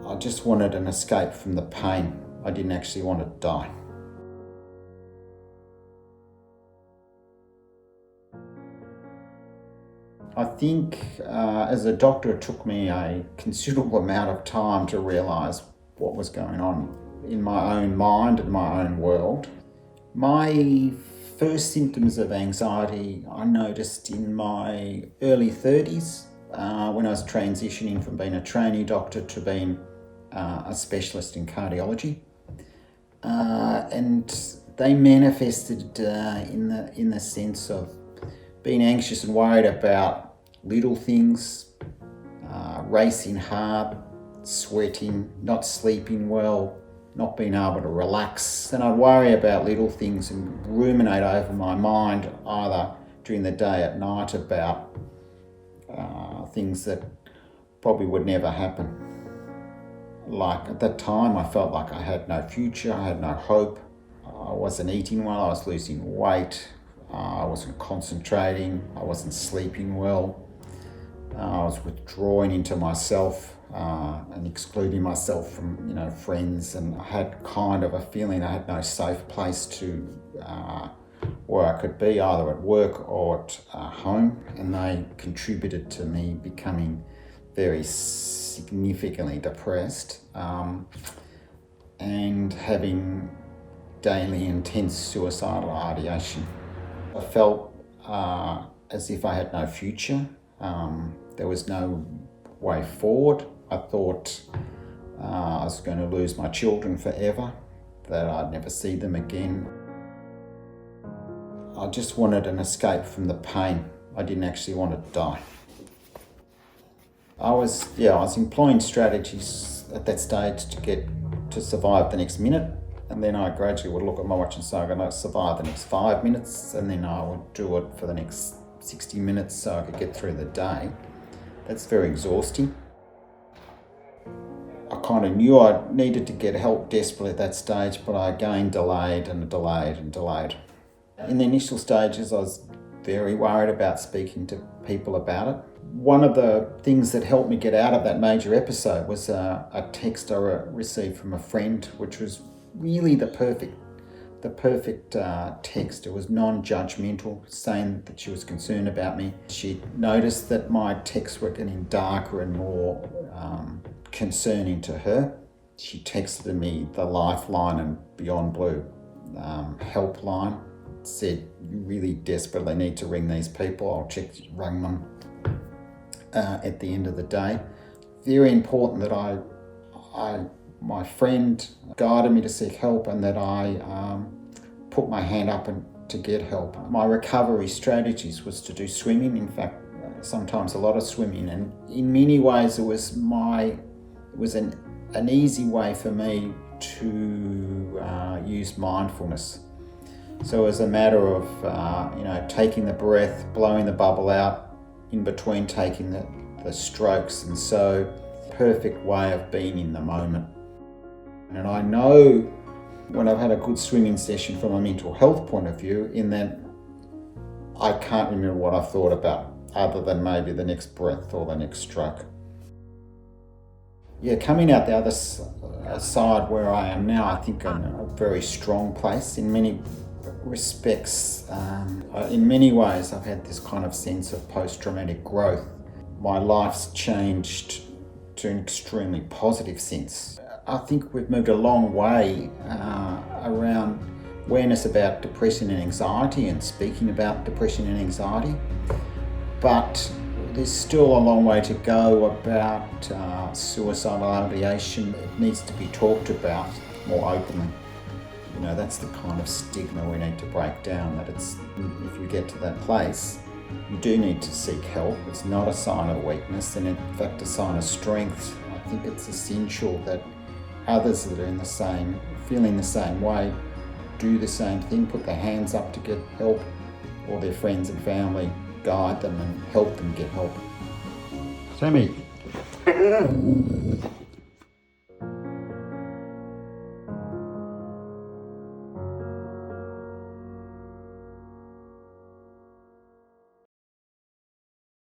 I just wanted an escape from the pain. I didn't actually want to die. I think as a doctor it took me a considerable amount of time to realise what was going on in my own mind and my own world. My first symptoms of anxiety I noticed in my early 30s when I was transitioning from being a trainee doctor to being a specialist in cardiology. And they manifested in the sense of being anxious and worried about little things, racing hard, sweating, not sleeping well, not being able to relax. And I'd worry about little things and ruminate over my mind either during the day, at night, about things that probably would never happen. Like at that time, I felt like I had no future, I had no hope. I wasn't eating well, I was losing weight, I wasn't concentrating, I wasn't sleeping well. I was withdrawing into myself and excluding myself from, friends, and I had kind of a feeling I had no safe place to where I could be, either at work or at home, and they contributed to me becoming very significantly depressed and having daily intense suicidal ideation. I felt as if I had no future. There was no way forward. I thought I was going to lose my children forever, that I'd never see them again. I just wanted an escape from the pain. I didn't actually want to die. I was employing strategies at that stage to survive the next minute, and then I gradually would look at my watch and say I'm going to survive the next 5 minutes, and then I would do it for the next 60 minutes so I could get through the day. That's very exhausting. I kind of knew I needed to get help desperately at that stage, but I again delayed and delayed and delayed. In the initial stages, I was very worried about speaking to people about it. One of the things that helped me get out of that major episode was a text I received from a friend, which was really the perfect text. It was non-judgmental, saying that she was concerned about me. She noticed that my texts were getting darker and more concerning to her. She texted me the Lifeline and Beyond Blue helpline. Said, "You really desperately need to ring these people." I rang them at the end of the day. Very important that my friend guided me to seek help, and that I put my hand up to get help. My recovery strategies was to do swimming. In fact, sometimes a lot of swimming, and in many ways it was an easy way for me to use mindfulness. So it was a matter of taking the breath, blowing the bubble out in between taking the strokes, and so perfect way of being in the moment. And I know when I've had a good swimming session from a mental health point of view, in that I can't remember what I thought about other than maybe the next breath or the next stroke. Yeah, coming out the other side where I am now, I think I'm in a very strong place in many respects. In many ways, I've had this kind of sense of post-traumatic growth. My life's changed to an extremely positive sense. I think we've moved a long way around awareness about depression and anxiety and speaking about depression and anxiety, but there's still a long way to go about suicidal ideation. It needs to be talked about more openly. That's the kind of stigma we need to break down, that if you get to that place, you do need to seek help. It's not a sign of weakness, and in fact a sign of strength. I think it's essential that others that are feeling the same way, do the same thing, put their hands up to get help, or their friends and family guide them and help them get help. Sammy.